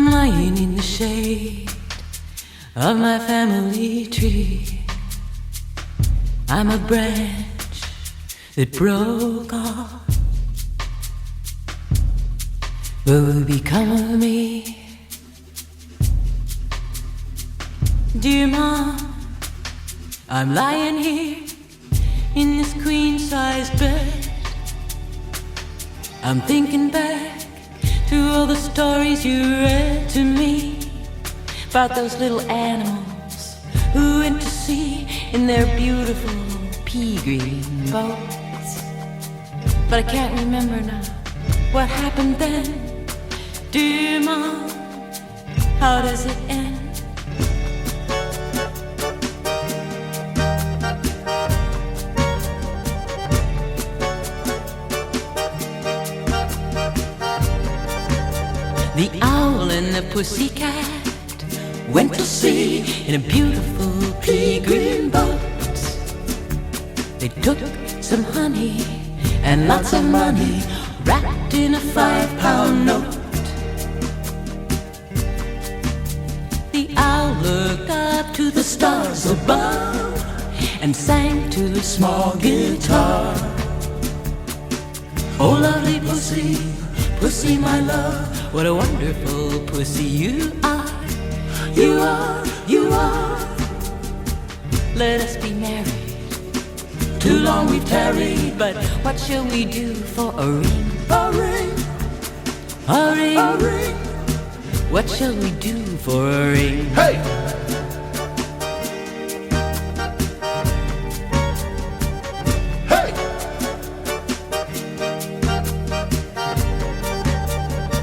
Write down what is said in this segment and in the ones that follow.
I'm lying in the shade of my family tree. I'm a branch that broke off. What will become of me? Dear Mom, I'm lying here in this queen-sized bed. I'm thinking back to all the stories you read to me about those little animals who went to sea in their beautiful pea green boats. But I can't remember now what happened then. Dear Mom, how does it end? The owl and the pussycat went to sea in a beautiful pea green boat. They took some honey and lots of money wrapped in a 5-pound note. The owl looked up to the stars above and sang to the small guitar. Oh, lovely pussy, pussy my love, what a wonderful pussy you are. You are, you are. Let us be married. Too long we've tarried, but what shall we do for a ring? A ring, a ring, a ring. What shall we do for a ring? Hey!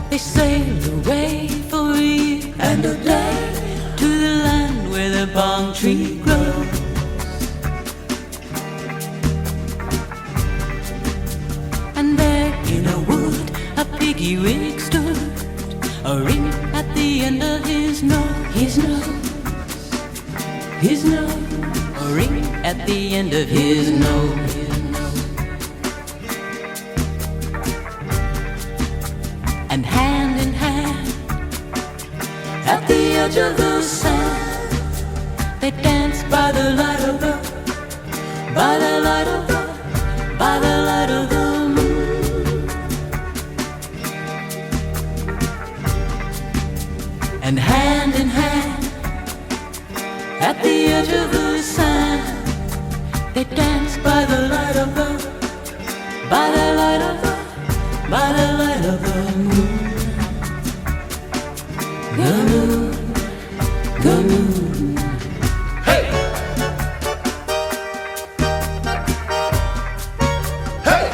They sailed away for a year and a day to the land where the palm tree grows. And there in a wood a piggy wig stood, a ring at the end of his nose, his nose, his nose, a ring at the end of his nose. And hand in hand, at the edge of the sand, they danced by the light of the, by the light of the, by the light of the moon. And hand in hand, at the edge of the sand, they danced by the light of the, by the light of the, by the light of the moon. The moon, the moon. Hey! Hey!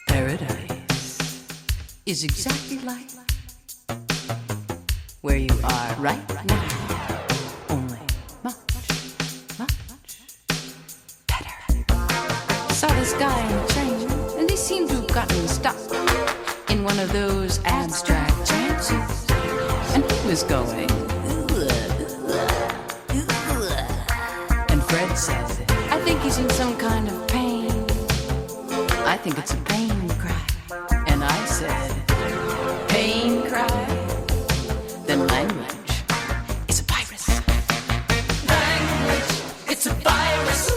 Paradise is exactly like where you are right now, only much, much better. Saw this guy in a train, and he seemed to have gotten stuck in one of those abstract chances, and he was going, and Fred said, I think he's in some kind of pain. I think it's a pain cry. And I said, pain cry? Then language is a virus. Language, it's a virus.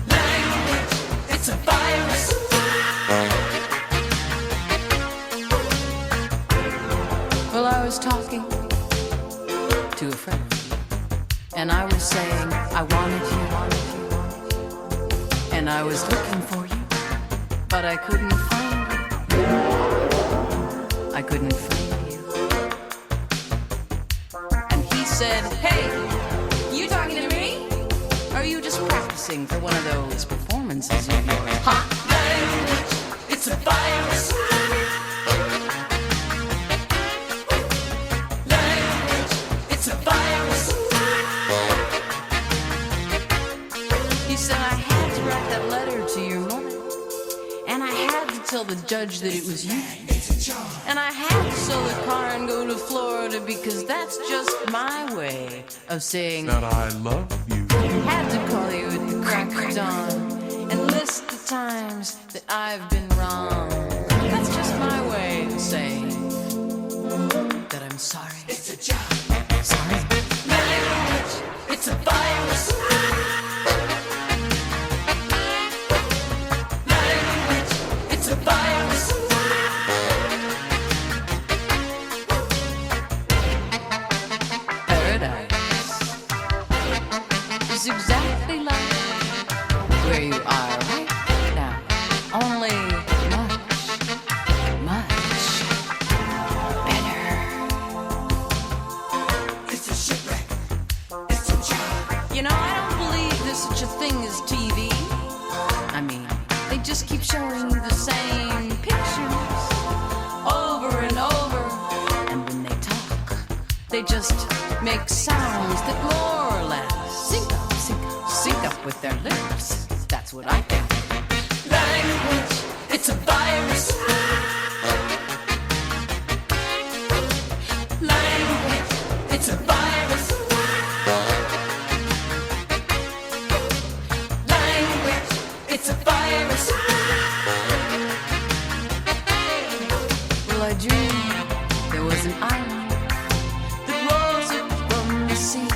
Language, it's a virus. to a friend, and I was saying I wanted you, and I was looking for you, but I couldn't find you. I couldn't find you. And he said, hey, you talking to me? Or are you just practicing for one of those performances of yours? Hot language, it's a virus. Language, it's a virus. He said I had to write that letter to your mother, and I had to tell the judge that it was you. And I had to sell the car and go to Florida because that's just my way of saying that I love you. Had to call you at the crack of dawn and list the times that I've been wrong. That's just my way of saying that I'm sorry. It's a job. Sorry. Language, it's a virus. Language, it's a virus. Is exactly like where you are right now, only much, much better. It's a shipwreck, it's a job. You know, I don't believe there's such a thing as TV. I mean, they just keep showing you the same pictures over and over, and when they talk, they just make sounds that more or less sync up with their lips. That's what I think. Language, it's a virus. Language, it's a virus. Language, it's a virus. Well, I dreamed there was an island that rose up from the sea.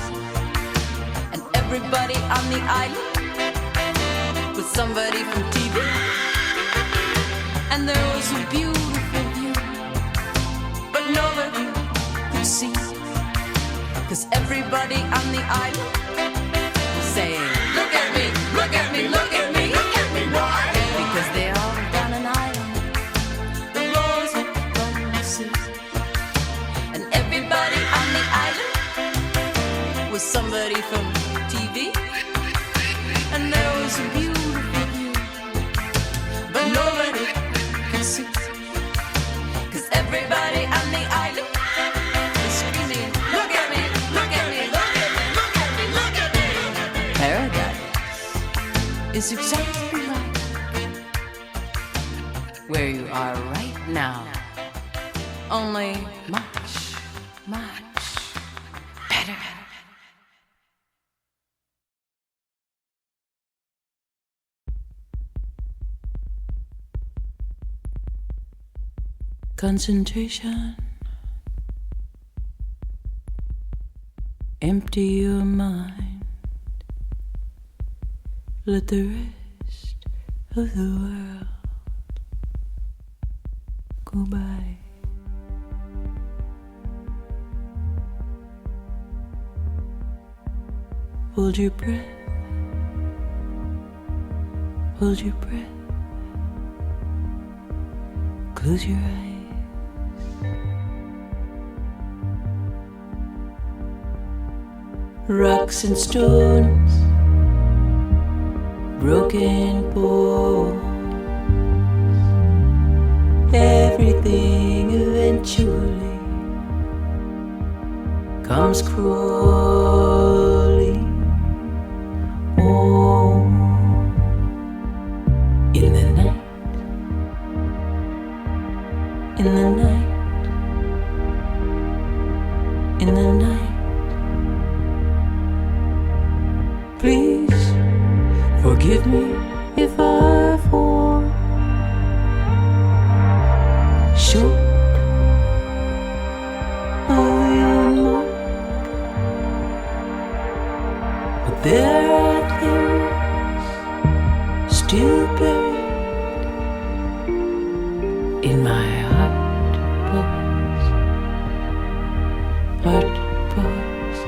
Everybody on the island was somebody from TV, and there was a beautiful view, but nobody could see, 'cause everybody on the island was saying, look at me, look at me, look at me, look at me, why? Because they all lived on an island that rose up from the sea, and everybody on the island was somebody from TV, and there was a beautiful view, but nobody could see, 'cause everybody on the island was screaming, look at me, look at me, look at me, look at me, look at me. Paradise is exactly like where you are right now, only much, much better. Concentration. Empty your mind. Let the rest of the world go by. Hold your breath. Hold your breath. Close your eyes. Rocks and stones, broken bones, everything eventually comes crawling home in the night, in the night, in the night. Please forgive me if I fall short of your mark, but there are things still buried in my heart box, heart box.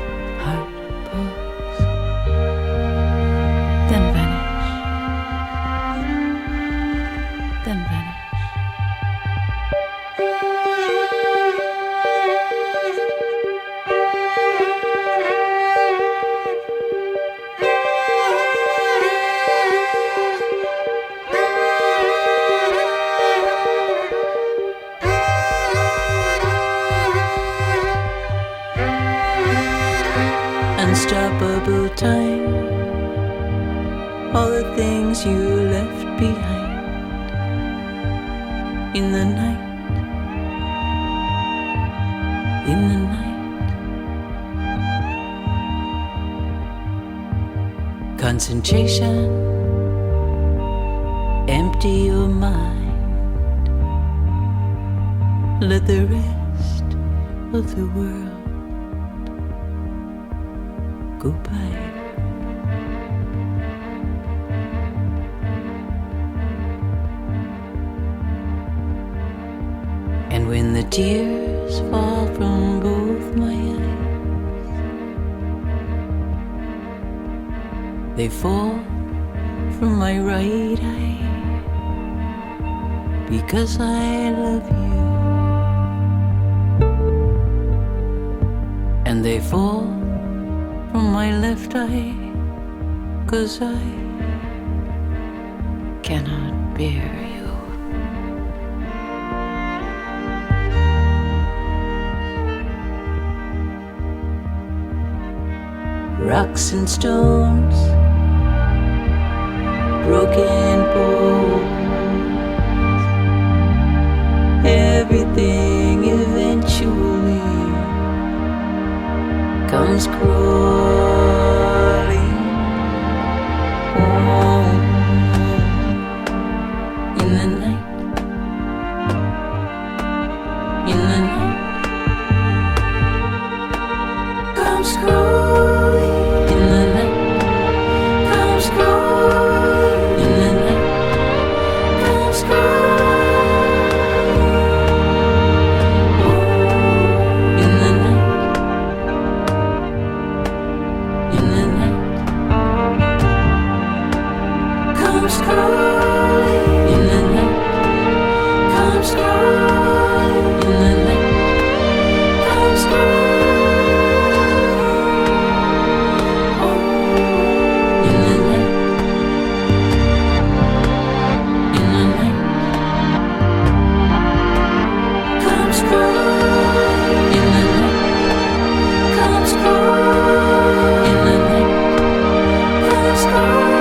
unstoppable time, all the things you left behind in the night, in the night. Concentration, empty your mind, let the rest of the world go by. And when the tears fall from both my eyes, they fall from my right eye, because I love you. And they fall from my left eye, 'cause I cannot bear you. Rocks and stones, broken bones, everything eventually comes crawling home in the night, in the night, comes crawling in the night, comes crawling in the night, comes crawling in the night. Comes crawling in the night, comes crawling in the night, comes crawling in the night, in the night, comes crawling in the night, comes crawling in the night, comes crawling.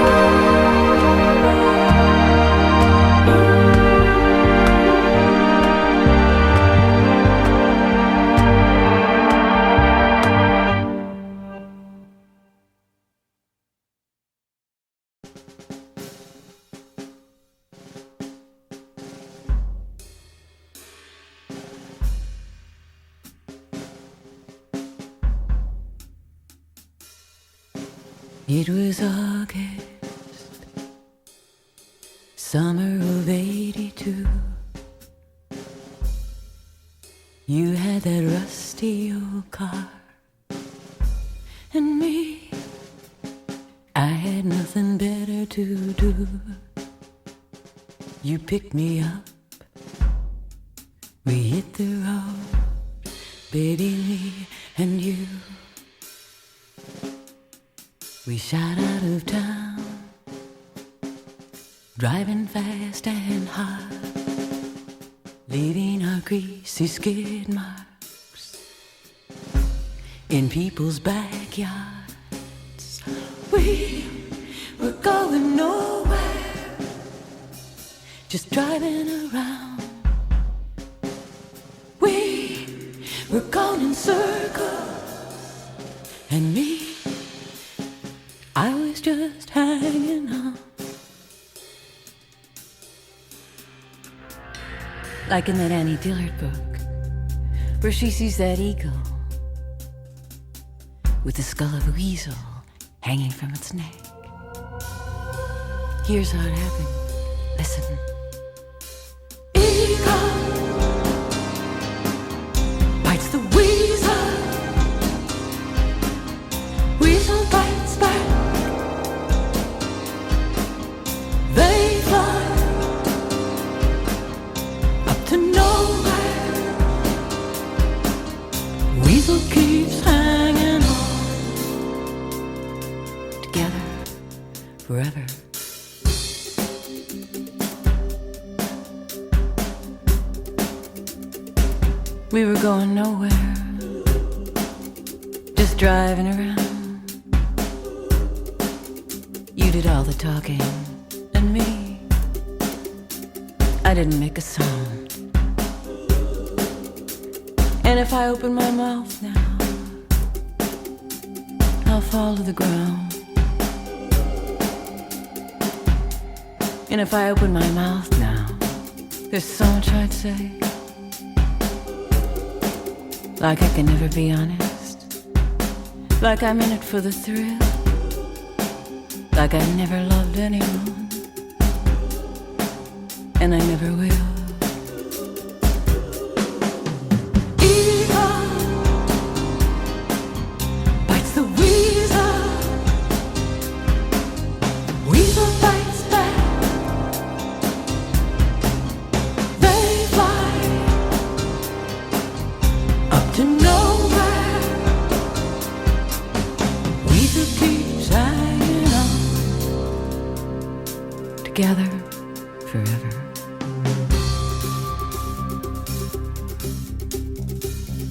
It was August, summer of '82. You had that rusty old car, and me, I had nothing better to do. You picked me up, we hit the road, baby, me and you. We shot out of town, driving fast and hard, leaving our greasy skid marks in people's backyards. We were going nowhere, just driving around. We were going in circles, and me, I was just hanging on. Like in that Annie Dillard book, where she sees that eagle with the skull of a weasel hanging from its neck. Here's how it happened. Listen. Eagle bites the weasel. Weasel bites back. They fly up to nowhere. Weasel keeps hanging on, together forever. We were going nowhere, just driving around. did all the talking, and me, I didn't make a sound. And if I open my mouth now, I'll fall to the ground. And if I open my mouth now, there's so much I'd say. Like I can never be honest. Like I'm in it for the thrill. Like I never loved anyone. And I never will. Together forever.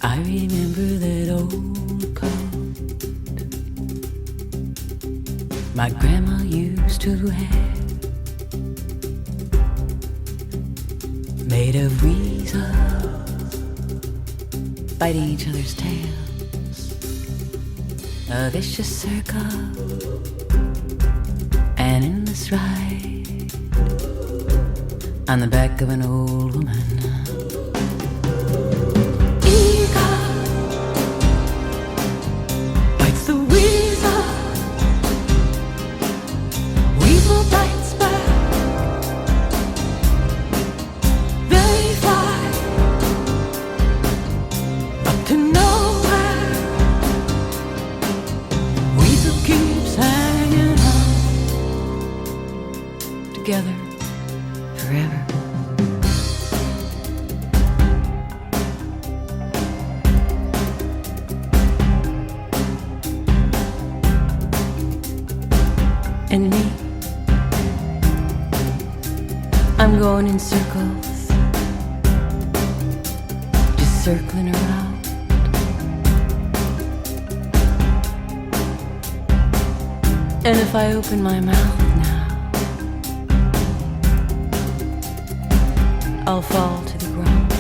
I remember that old coat my grandma used to wear, made of weasels biting each other's tails, a vicious circle, an endless ride on the back of an old woman. Eagle bites the weasel, weasel bites back. They fly up to nowhere. Weasel keeps hanging on together forever. And me, I'm going in circles, just circling around. And if I open my mouth now, I'll fall to the ground.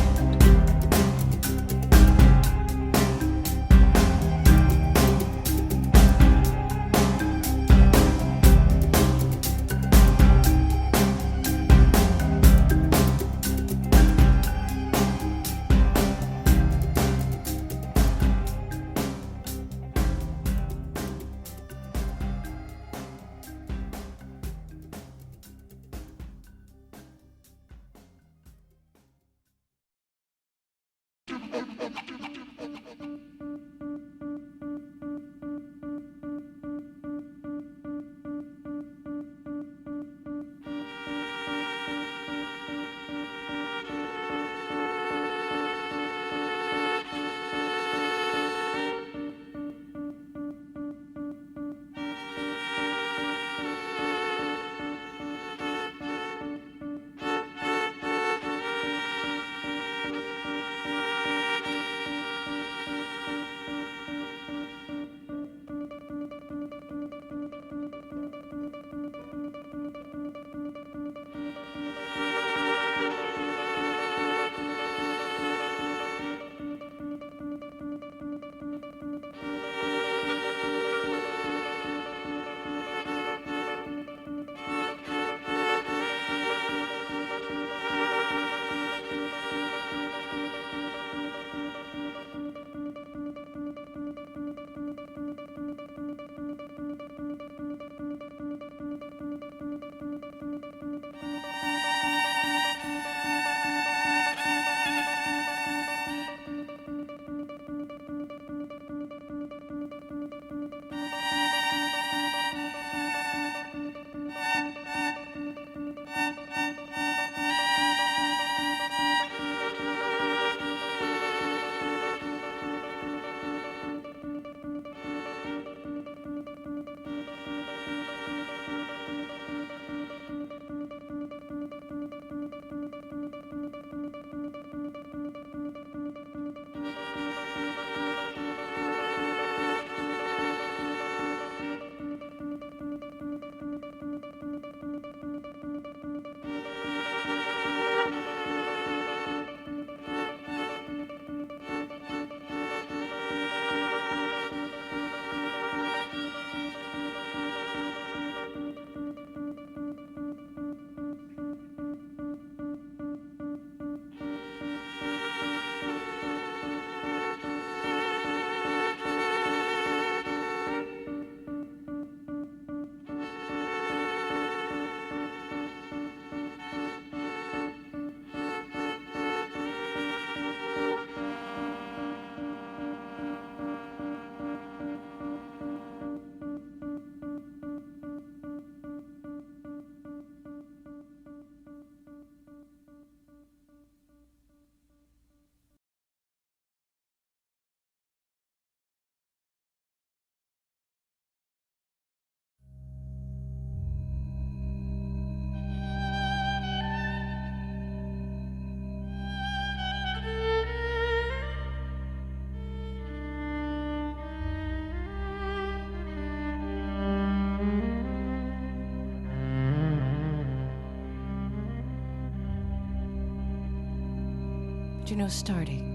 Do you know starting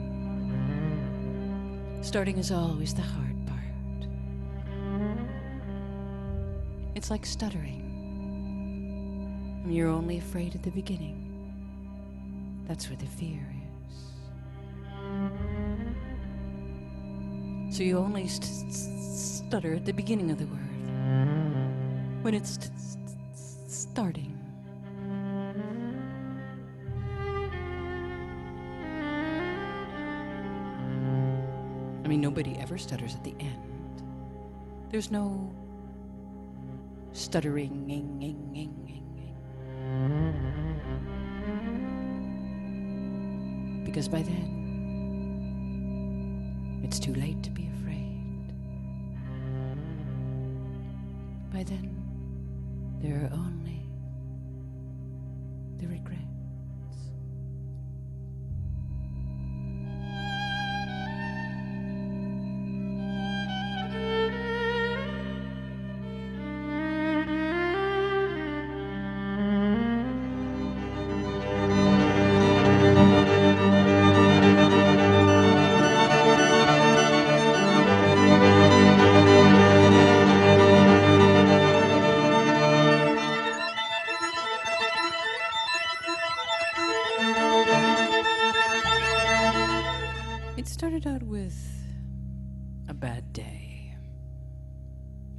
is always the hard part. It's like stuttering. You're only afraid at the beginning. That's where the fear is. So you only stutter at the beginning of the word, when it's starting. I mean, nobody ever stutters at the end. There's no stuttering, because by then, it's too late to be afraid. By then, there are only the regrets.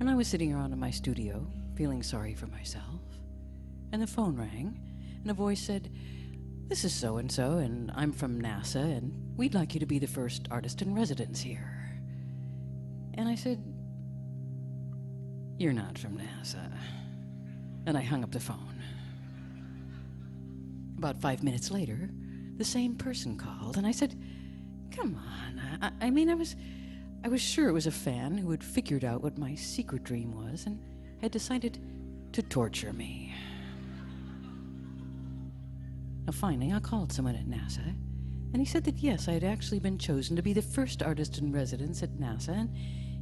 I was sitting around in my studio, feeling sorry for myself, and the phone rang, and a voice said, "This is so-and-so, and I'm from NASA, and we'd like you to be the first artist in residence here." And I said, "You're not from NASA." And I hung up the phone. About 5 minutes later, the same person called, and I said, "Come on, I mean, I was sure it was a fan who had figured out what my secret dream was and had decided to torture me." Now, finally, I called someone at NASA, and he said that yes, I had actually been chosen to be the first artist in residence at NASA, and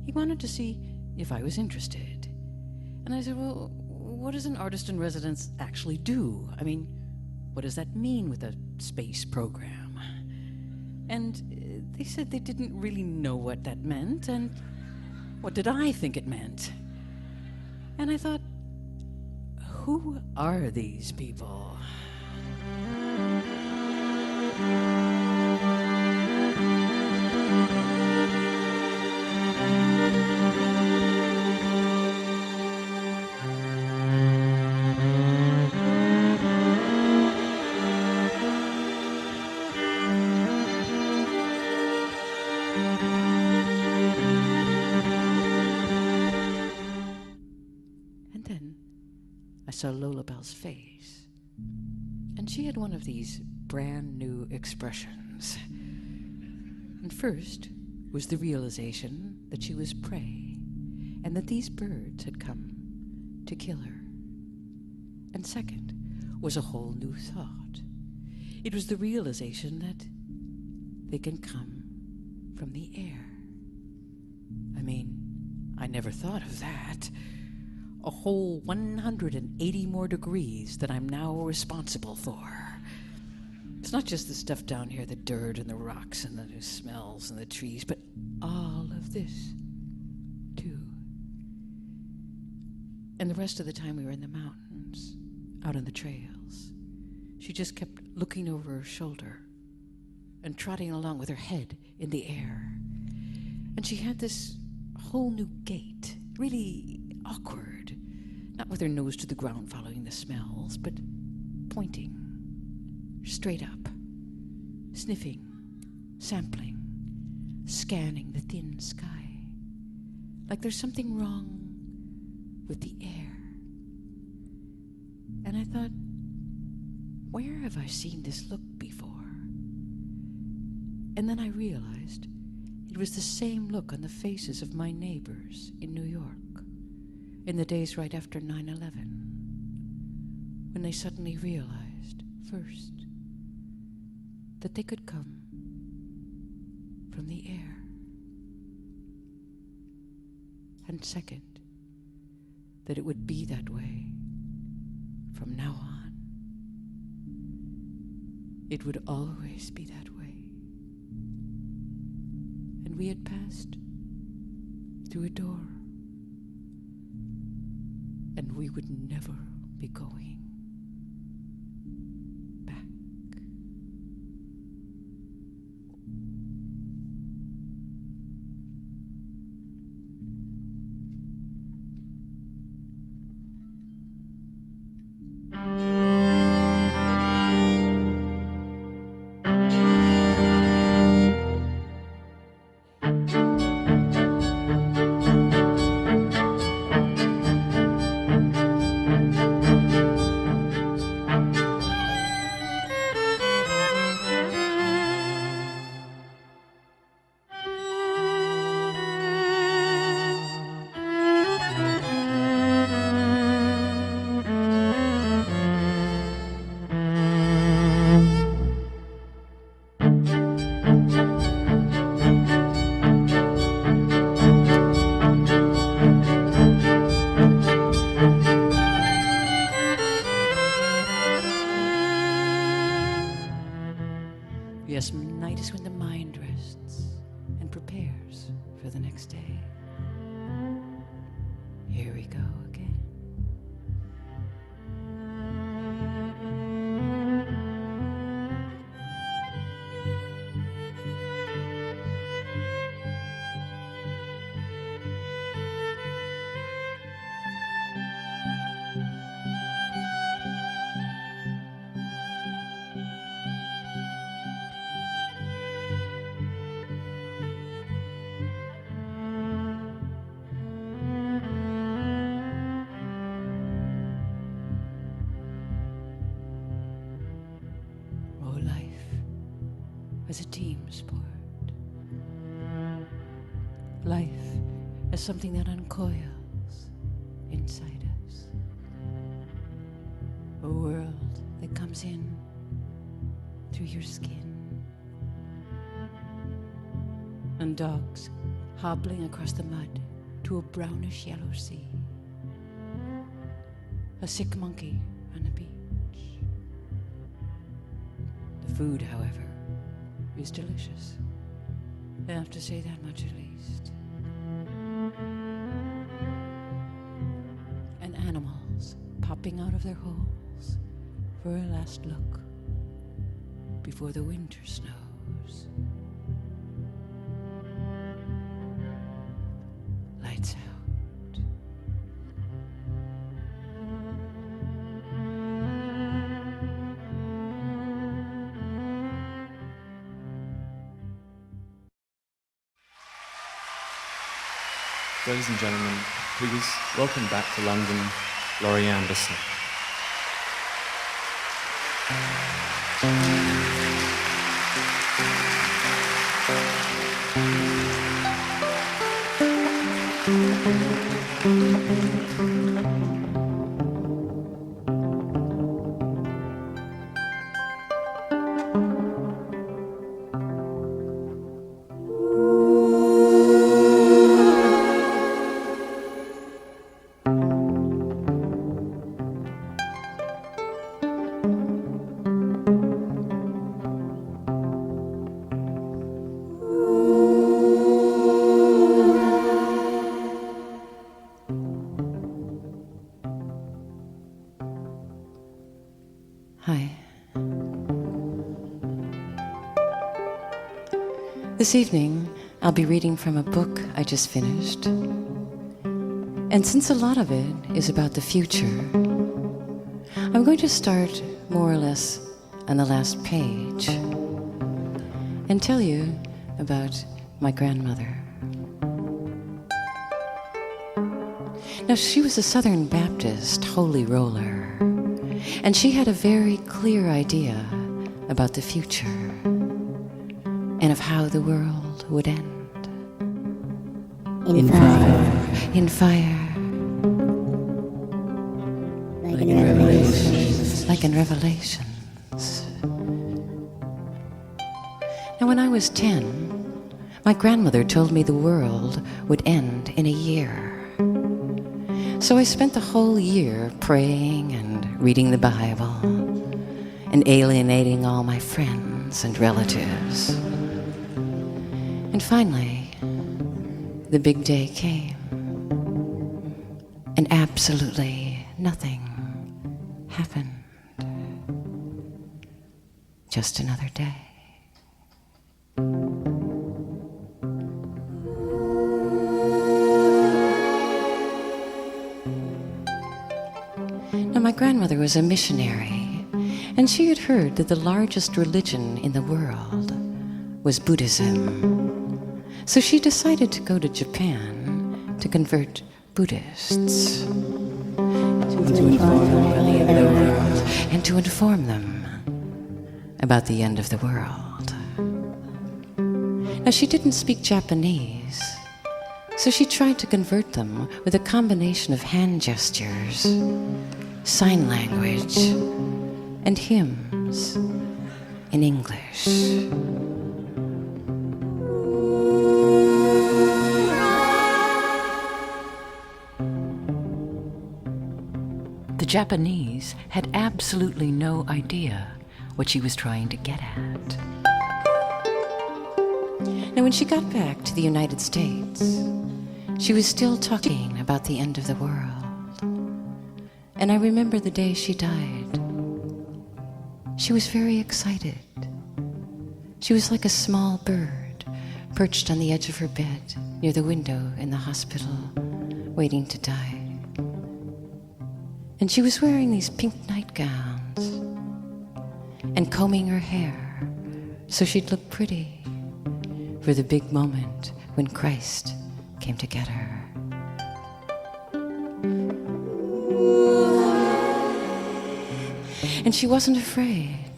he wanted to see if I was interested. And I said, "Well, what does an artist in residence actually do? I mean, what does that mean with a space program?" And they said they didn't really know what that meant, and what did I think it meant? And I thought, who are these people? I saw Lola Bell's face, and she had one of these brand new expressions. And first was the realization that she was prey, and that these birds had come to kill her. And second was a whole new thought. It was the realization that they can come from the air. I mean, I never thought of that. A whole 180 more degrees that I'm now responsible for. It's not just the stuff down here, the dirt and the rocks and the smells and the trees, but all of this, too. And the rest of the time we were in the mountains, out on the trails, she just kept looking over her shoulder and trotting along with her head in the air. And she had this whole new gait, really awkward, not with her nose to the ground following the smells, but pointing straight up, sniffing, sampling, scanning the thin sky, like there's something wrong with the air. And I thought, where have I seen this look before? And then I realized it was the same look on the faces of my neighbors in New York in the days right after 9/11, when they suddenly realized, first, that they could come from the air, and second, that it would be that way from now on. It would always be that way. we had passed through a door, and we would never be going back. Yes, night is when the mind rests and prepares for the next day. Here we go again. As a team sport. Life as something that uncoils inside us. A world that comes in through your skin. And dogs hobbling across the mud to a brownish yellow sea. A sick monkey on the beach. The food, however, is delicious. I have to say that much at least. And animals popping out of their holes for a last look before the winter snows. Lights out. Ladies and gentlemen, please welcome back to London, Laurie Anderson. Hi. This evening, I'll be reading from a book I just finished. And since a lot of it is about the future, I'm going to start more or less on the last page and tell you about my grandmother. Now, she was a Southern Baptist holy roller, and she had a very clear idea about the future and of how the world would end. In fire. In fire. Like in Revelations. Like in Revelations. Now, when I was 10, my grandmother told me the world would end in a year. So I spent the whole year praying and reading the Bible and alienating all my friends and relatives. And finally, the big day came, and absolutely nothing happened. Just another day. Now, my grandmother was a missionary, and she had heard that the largest religion in the world was Buddhism. So she decided to go to Japan to convert Buddhists and to inform them about the end of the world. Now, she didn't speak Japanese, so she tried to convert them with a combination of hand gestures, sign language, and hymns in English. The Japanese had absolutely no idea what she was trying to get at. Now, when she got back to the United States, she was still talking about the end of the world. And I remember the day she died. She was very excited. She was like a small bird perched on the edge of her bed near the window in the hospital, waiting to die. And she was wearing these pink nightgowns and combing her hair so she'd look pretty for the big moment when Christ came to get her. And she wasn't afraid.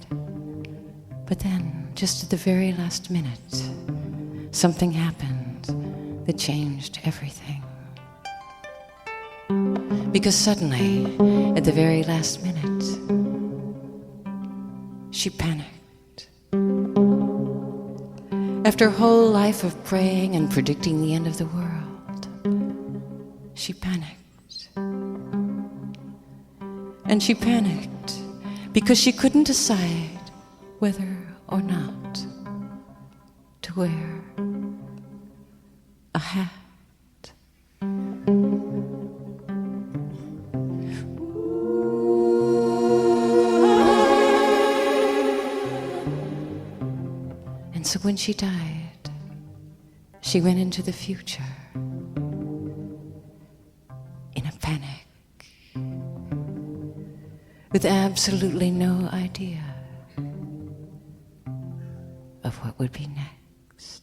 But then, just at the very last minute, something happened that changed everything. Because suddenly, at the very last minute, she panicked. After a whole life of praying and predicting the end of the world, she panicked. And she panicked because she couldn't decide whether or not to wear a hat. And so when she died, she went into the future in a panic, with absolutely no idea of what would be next.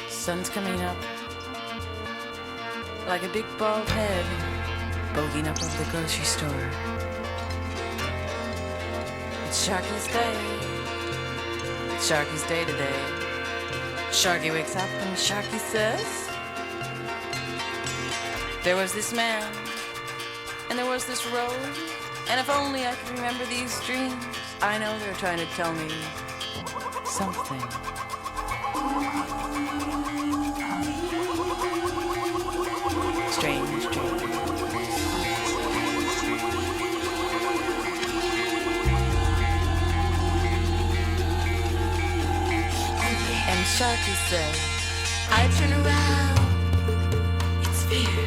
Sun's coming up like a big bald head bulging up over the grocery store. It's Sharky's day. It's Sharky's day today. Sharky wakes up and Sharky says, there was this man and there was this road, and if only I could remember these dreams. I know they're trying to tell me something. Strange dreams. And Sharky says, I turn around, it's fear.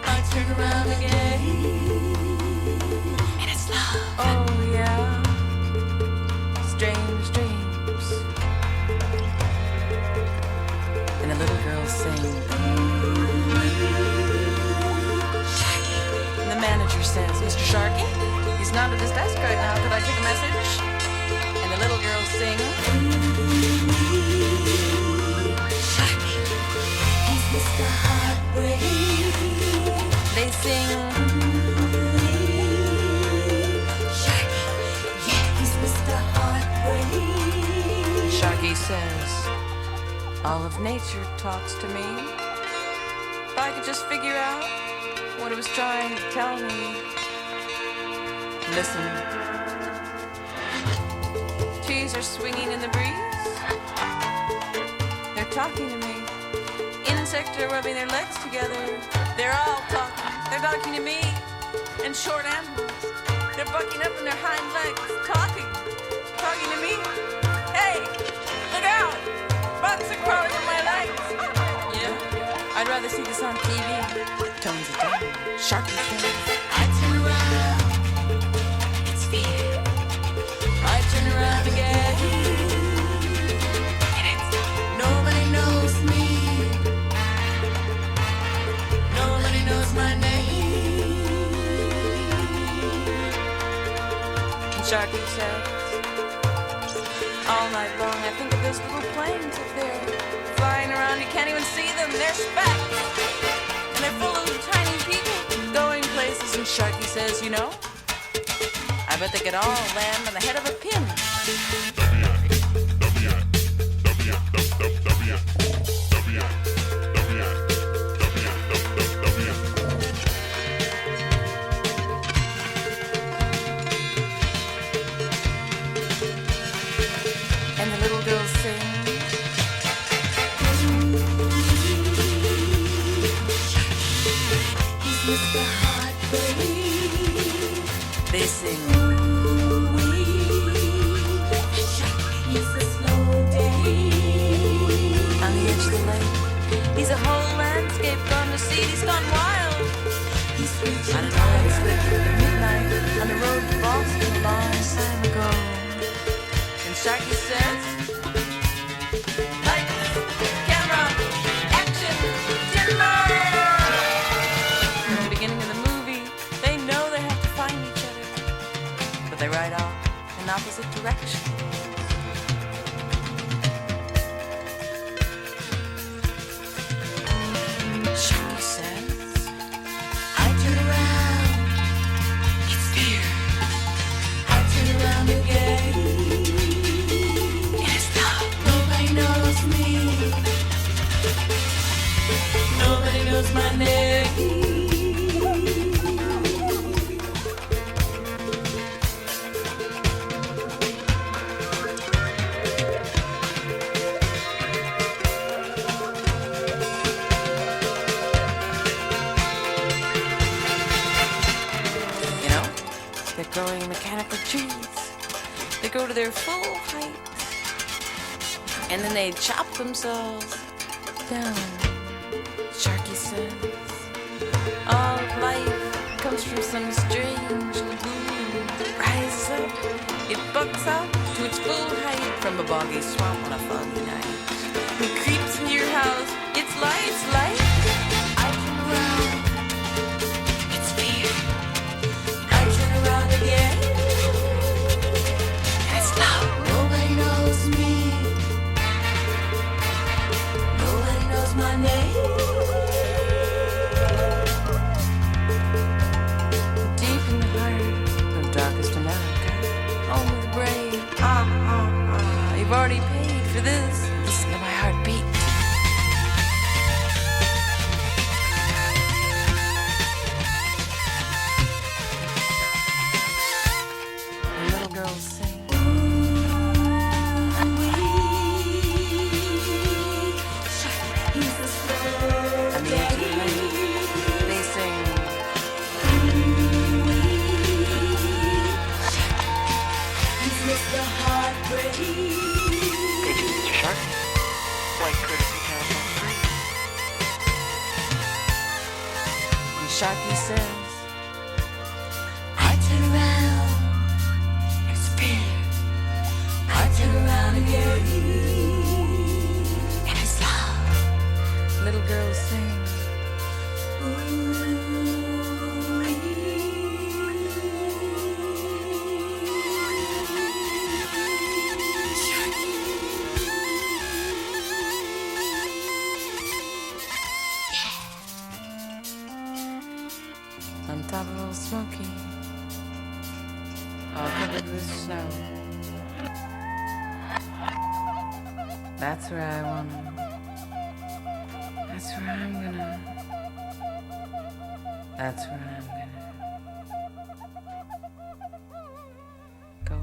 I turn around again, and it's love. Oh yeah, strange dreams. And the little girl sings, teacher says, Mr. Sharkey, he's not at his desk right now. Could I take a message? And the little girls sing. Sharky, he's Mr. Heartbreak. They sing. Sharky, yeah, he's Mr. Heartbreak. Sharky says, all of nature talks to me. If I could just figure out what it was trying to tell me. Listen. Trees are swinging in the breeze. They're talking to me. Insects are rubbing their legs together. They're all talking. They're talking to me. And short animals. They're bucking up in their hind legs. Talking to me. Hey, look out! Bugs are crawling on my legs. Yeah, I'd rather see this on TV. Tones it down. Sharky says, I turn around. It's fear. I turn around again. And it's nobody knows me. Nobody knows my name. And Sharky says, all night long I think of those little planes up there flying around. You can't even see them. They're specks. And they're full of tiny people going places. And Sharky says, you know, I bet they could all land on the head of a pin. And the little girls sing. He's Mr. Heartbreak. They sing. He's a slow day. On the edge of the lake, he's a whole landscape gone to seed. He's gone wild. He's reaching on an ice flicker at midnight on the road to Boston a long time ago. And Sharky says, lights, camera, action, timber! At the beginning of the movie, they know they have to find each other, but they ride off in opposite directions. Sharky says, I turn around, it's fear. I turn around again. Nobody knows me. Nobody knows my name. You know, they're growing mechanical trees. They grow to their full height. And then they chop themselves down. Sharky says, all life comes from some strange lagoon. It rises up, it bucks up to its full height from a boggy swamp on a foggy night. It creeps into your house, it's light, it's light. I turn around, it's fear. I turn around again, and it's loud. Nobody knows me. Nobody knows my name. Deep in the heart of darkest America, home of the brave. You've already paid for this. Listen to my heartbeat. The little girls sing. And the edge of the lake, they sing. He's Mr. Heartbreak. Thank you, Mr. Shark. Flight courtesy Telephone 3. And Sharky says, I turn around, it's fear. I turn around again, and it's loud. Little girls sing. top of Old Smoky, all covered with snow. That's where I wanna. That's where I'm gonna. That's where I'm gonna go.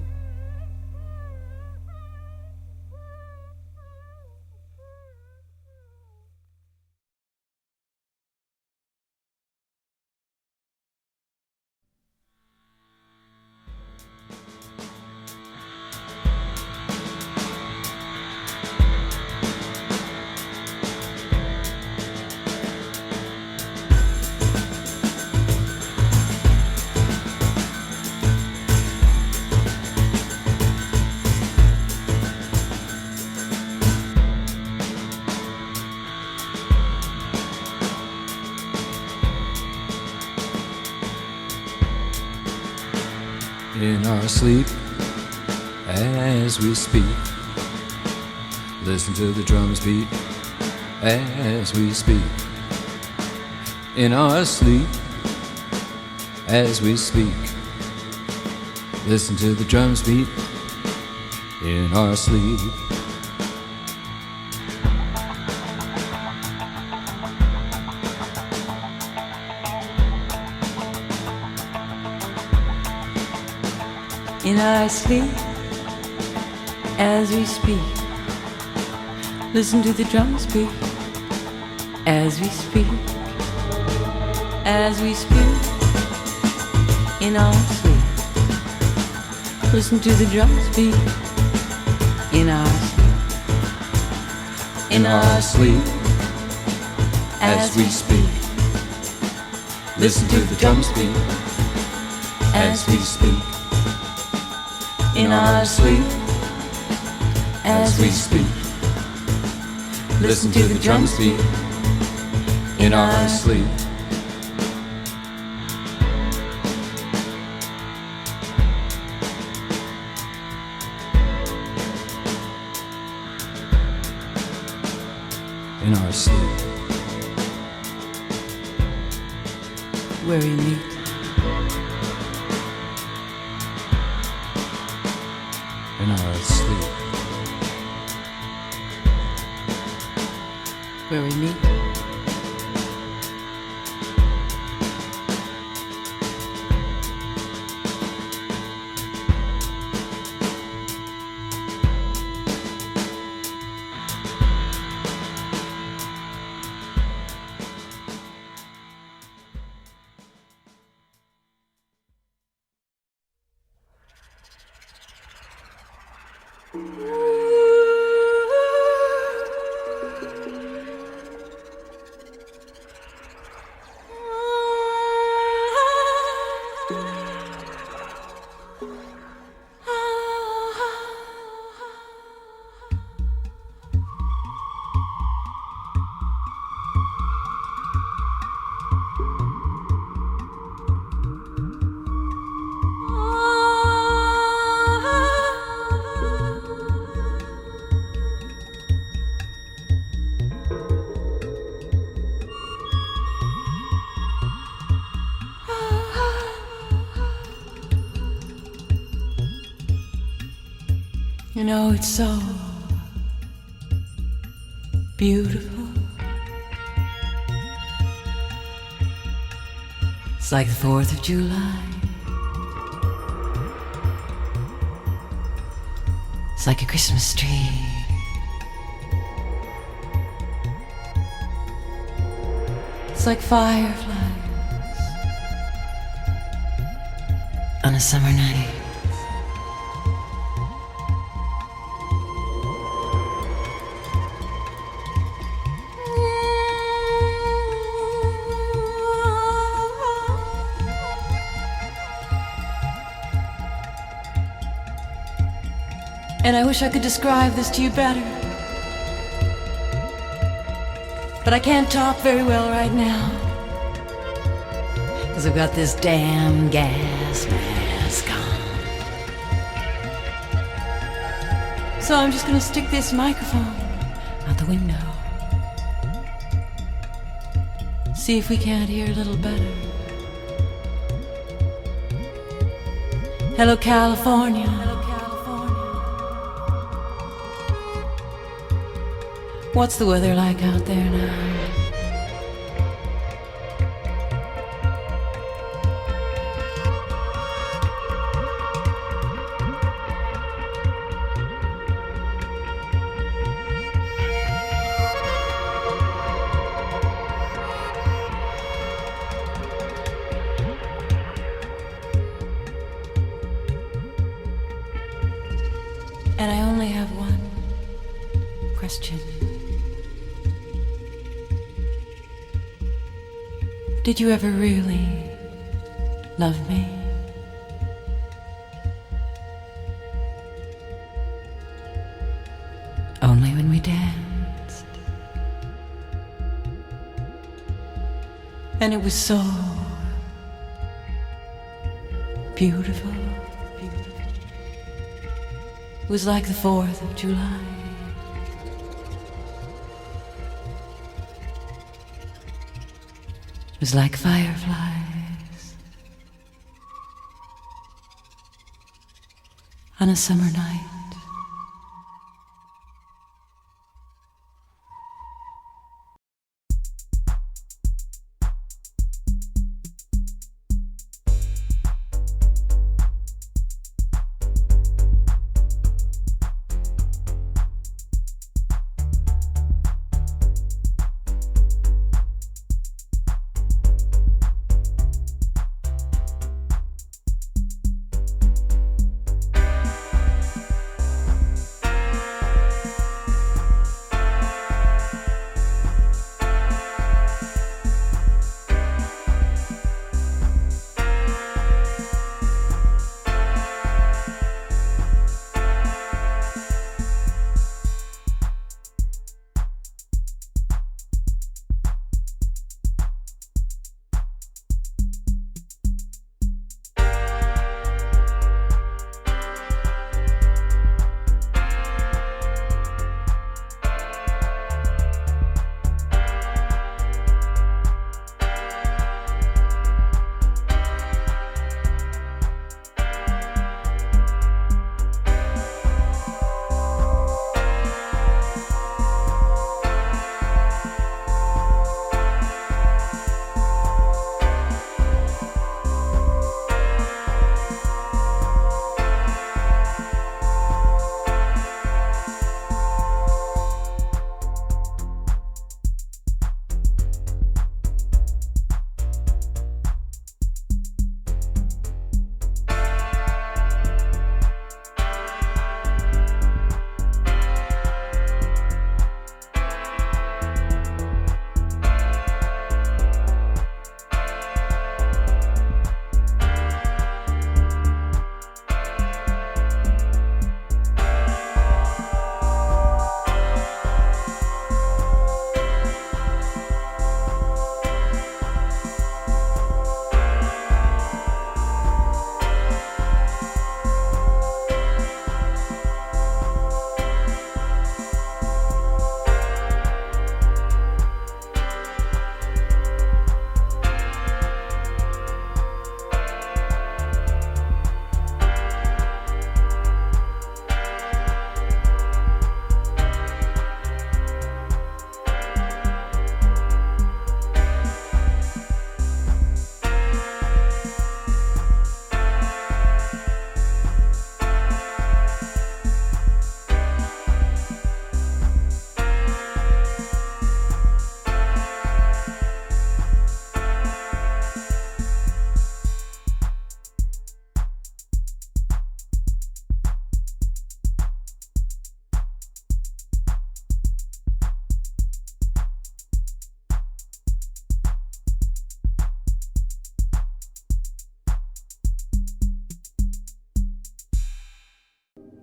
In our sleep, as we speak, listen to the drums beat, as we speak. In our sleep, as we speak, listen to the drums beat, in our sleep. In our sleep, as we speak, listen to the drums beat, as we speak, as we speak. In our sleep, listen to the drums beat, in our sleep, In our sleep, as we speak, listen to the drums beat, as we speak. In our sleep, as we speak, listen to the drums beat, in our sleep. In our sleep, where we meet. in our sleep, Where we meet. You know, it's so beautiful. It's like the 4th of July. It's like a Christmas tree. It's like fireflies on a summer night. And I wish I could describe this to you better. But I can't talk very well right now, 'cause I've got this damn gas mask on. So I'm just gonna stick this microphone out the window. See if we can't hear a little better. Hello, California. What's the weather like out there now? And I only have one question. Did you ever really love me? Only when we danced. And it was so beautiful. It was like the 4th of July. It was like fireflies on a summer night.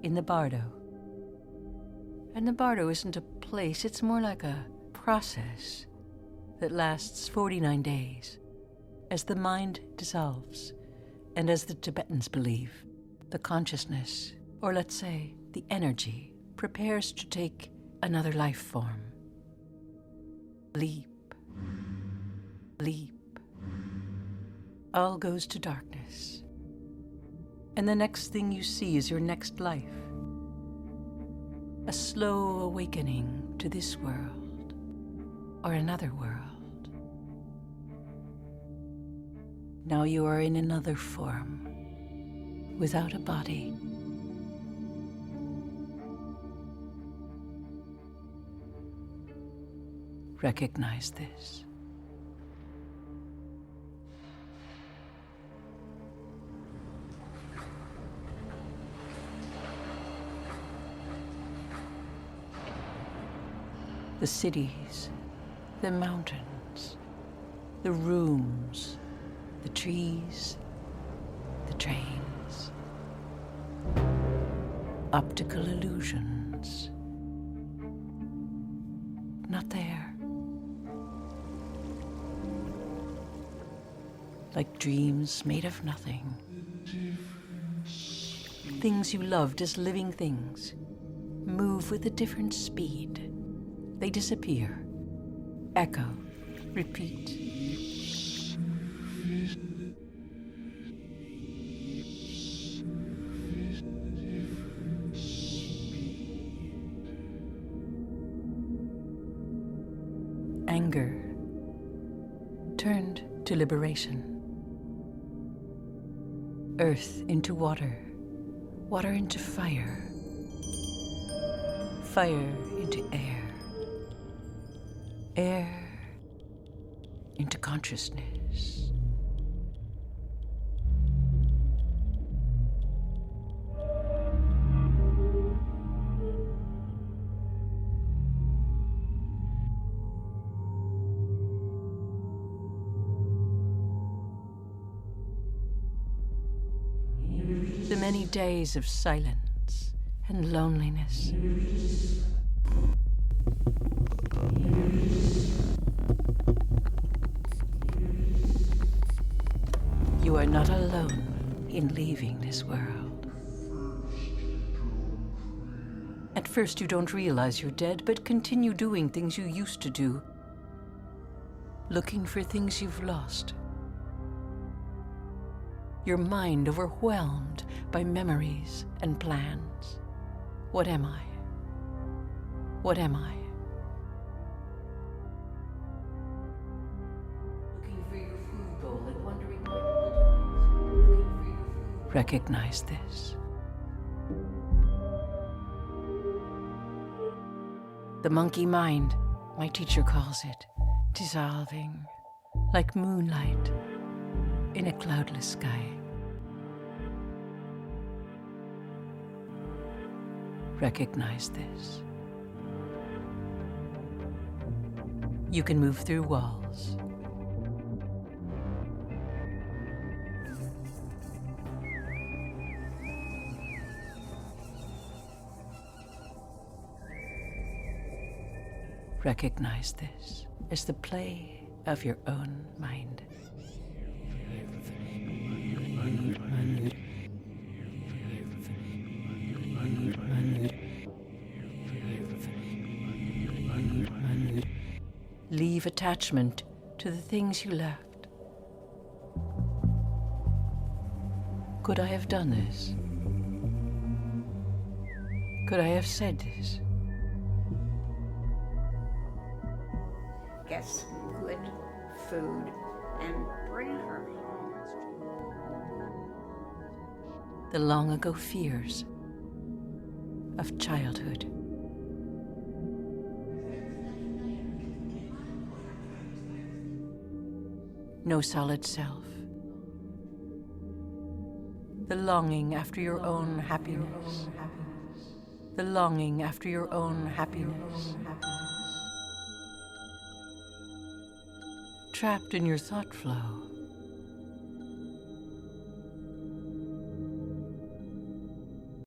in the bardo. And the bardo isn't a place, it's more like a process that lasts 49 days. As the mind dissolves, and as the Tibetans believe, the consciousness, or let's say the energy, prepares to take another life form. Leap, leap. All goes to darkness. And the next thing you see is your next life. A slow awakening to this world or another world. Now you are in another form, without a body. Recognize this. The cities, the mountains, the rooms, the trees, the trains, optical illusions. Not there. Like dreams made of nothing. Things you loved as living things move with a different speed. They disappear, echo, repeat. Anger turned to liberation. Earth into water, water into fire, fire into air, air into consciousness. The many days of silence and loneliness. You are not alone in leaving this world. At first you don't realize you're dead, but continue doing things you used to do, looking for things you've lost. Your mind overwhelmed by memories and plans. What am I? What am I? Looking for your food bowl and wondering why looking for your food. Recognize this. The monkey mind, my teacher calls it, dissolving like moonlight in a cloudless sky. Recognize this. You can move through walls. Recognize this as the play of your own mind. Leave attachment to the things you left. Could I have done this? Could I have said this? Get some good food and bring her home. The long ago fears of childhood. No solid self. The longing after your own happiness. The longing after your own happiness. Trapped in your thought flow.